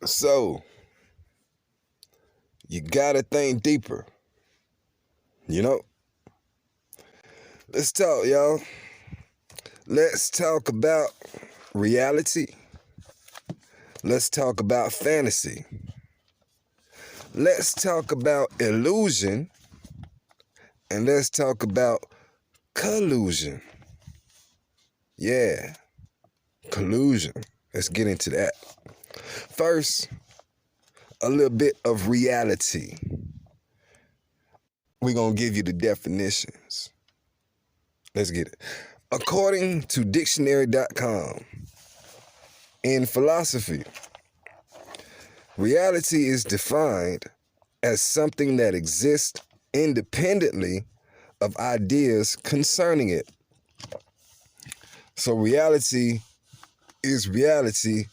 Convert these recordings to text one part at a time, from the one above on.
So, you gotta think deeper. You know? Let's talk, y'all. Let's talk about reality. Let's talk about fantasy. Let's talk about illusion. And let's talk about collusion. Yeah, collusion. Let's get into that. First, a little bit of reality. We're going to give you the definitions. Let's get it. According to dictionary.com, in philosophy, reality is defined as something that exists independently of ideas concerning it. So reality is reality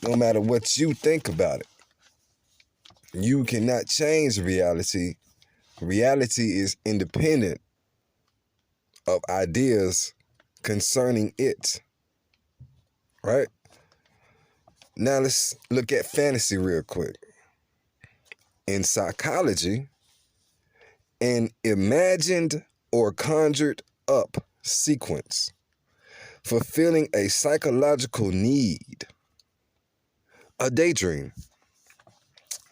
no matter what you think about it. You cannot change reality. Reality is independent of ideas concerning it. Right? Now let's look at fantasy real quick. In psychology, an imagined or conjured up sequence fulfilling a psychological need. A daydream.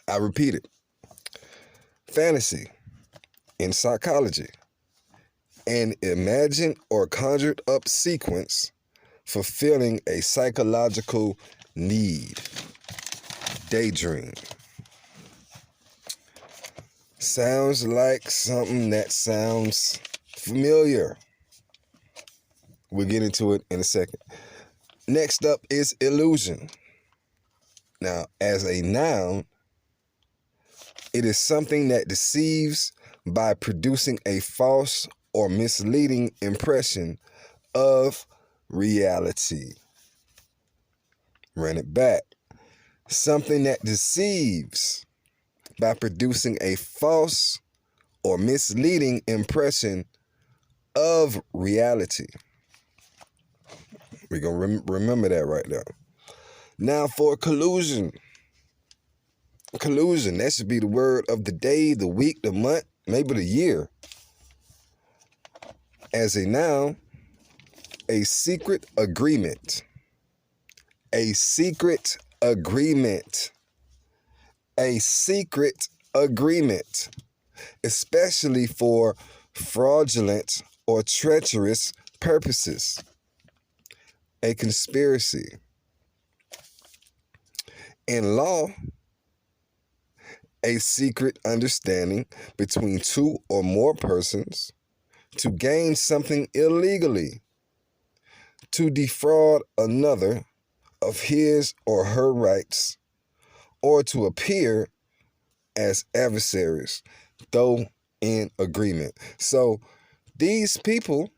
I repeat it. Fantasy in psychology, an imagined or conjured up sequence fulfilling a psychological need. Daydream. Sounds like something that sounds familiar. We'll get into it in a second. Next up is illusion. Now, as a noun, it is something that deceives by producing a false or misleading impression of reality. Run it back. Something that deceives by producing a false or misleading impression of reality. We're going to remember that right now. Now for collusion. Collusion, that should be the word of the day, the week, the month, maybe the year. As a noun, a secret agreement. A secret agreement. A secret agreement, especially for fraudulent or treacherous purposes. A conspiracy. In law, a secret understanding between two or more persons to gain something illegally, to defraud another of his or her rights, or to appear as adversaries, though in agreement. So these people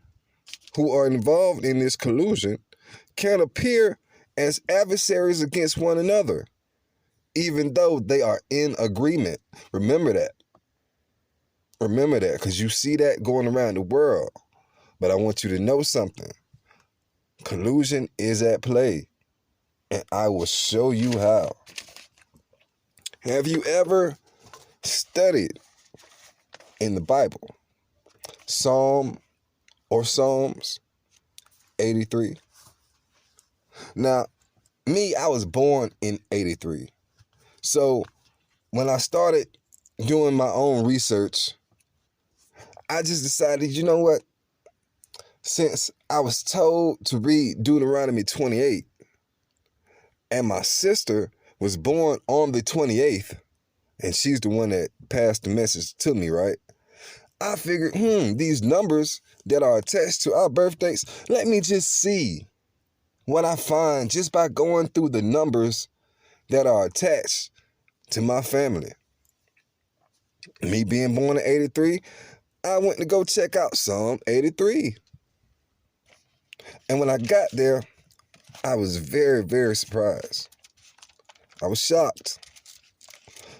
who are involved in this collusion can appear as adversaries against one another, even though they are in agreement. Remember that. Remember that, because you see that going around the world. But I want you to know something. Collusion is at play, and I will show you how. Have you ever studied in the Bible Psalms 83? Now, me, I was born in 83. So when I started doing my own research, I just decided, you know what? Since I was told to read Deuteronomy 28, and my sister was born on the 28th, and she's the one that passed the message to me, right? I figured, these numbers that are attached to our birthdates, let me just see what I find just by going through the numbers that are attached to my family. Me being born in 83, I went to go check out Psalm 83. And when I got there, I was very, very surprised. I was shocked.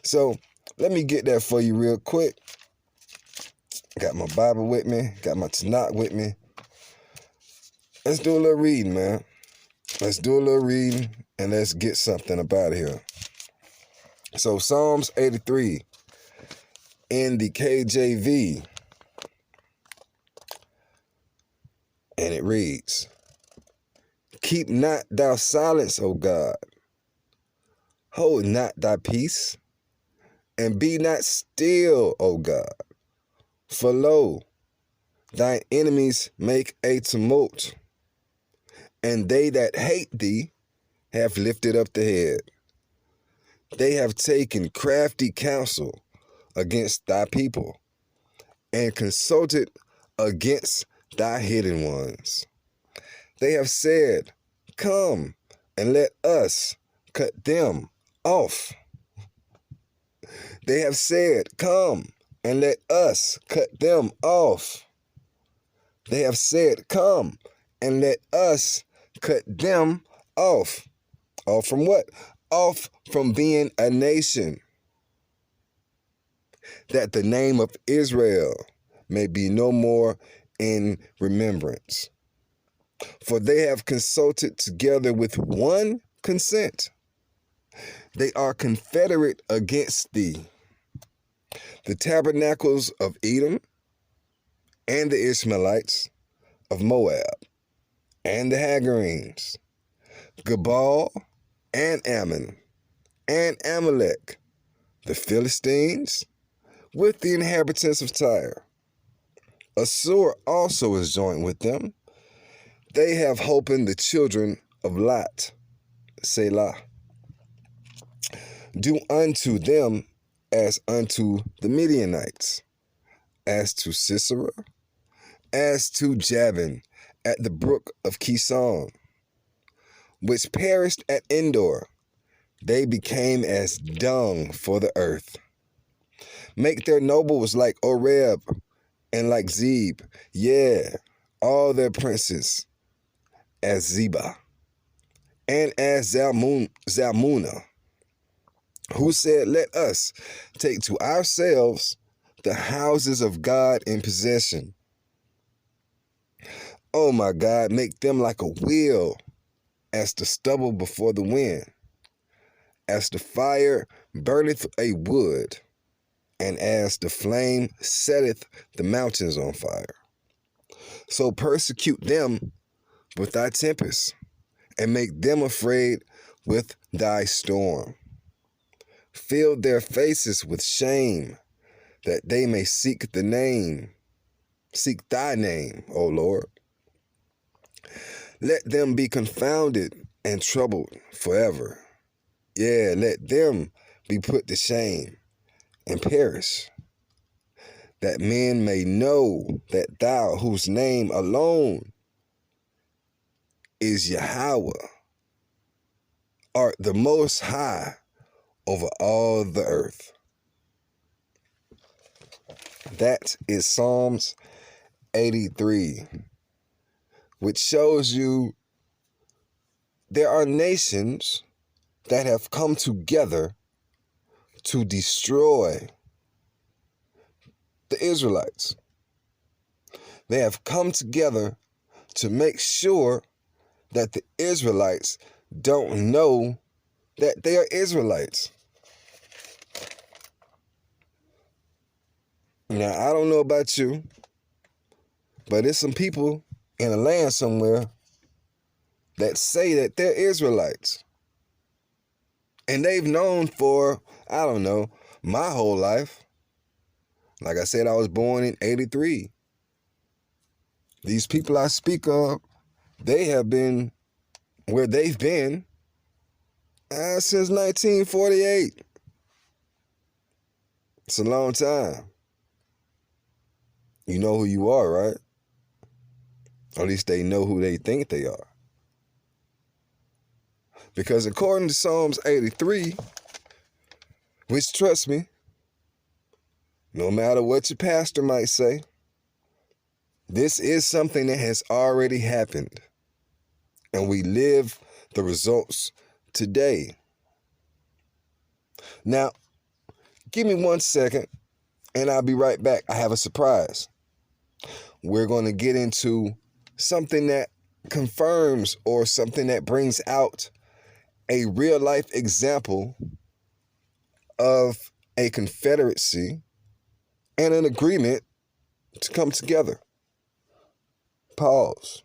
So let me get that for you real quick. Got my Bible with me, got my Tanakh with me. Let's do a little reading, man. Let's do a little reading and let's get something up out of here. So Psalms 83 in the KJV, and it reads, "Keep not thou silence, O God. Hold not thy peace, and be not still, O God. For lo, thine enemies make a tumult, and they that hate thee have lifted up the head. They have taken crafty counsel against thy people, and consulted against thy hidden ones. They have said, Come, and let us cut them off. They have said, Come, and let us cut them off. They have said, Come, and let us cut them off. Off from what? Off from being a nation, that the name of Israel may be no more in remembrance. For they have consulted together with one consent. They are confederate against thee. The tabernacles of Edom, and the Ishmaelites of Moab, and the Hagarenes, Gebal, and Ammon, and Amalek, the Philistines, with the inhabitants of Tyre. Assur also is joined with them. They have holpen the children of Lot, Selah. Do unto them as unto the Midianites, as to Sisera, as to Jabin at the brook of Kison, which perished at Endor. They became as dung for the earth. Make their nobles like Oreb and like Zeb, yea, all their princes as Zebah, and as Zalmunna, who said, Let us take to ourselves the houses of God in possession. Oh my God, make them like a wheel, as the stubble before the wind, as the fire burneth a wood, and as the flame setteth the mountains on fire. So persecute them with thy tempest, and make them afraid with thy storm. Fill their faces with shame, that they may seek thy name, O Lord. Let them be confounded and troubled forever. Yeah, let them be put to shame and perish, that men may know that thou, whose name alone is Yahweh, art the most high over all the earth. That is Psalms 83, which shows you there are nations that have come together to destroy the Israelites. They have come together to make sure that the Israelites don't know that they are Israelites. Now, I don't know about you, but there's some people in a land somewhere that say that they're Israelites. And they've known for, I don't know, my whole life. Like I said, I was born in 83. These people I speak of, they have been where they've been since 1948. It's a long time. You know who you are, right? Or at least they know who they think they are. Because according to Psalms 83, which, trust me, no matter what your pastor might say, this is something that has already happened. And we live the results today. Now, give me 1 second, and I'll be right back. I have a surprise. We're going to get into something that confirms or something that brings out a real life example of a confederacy and an agreement to come together. Pause.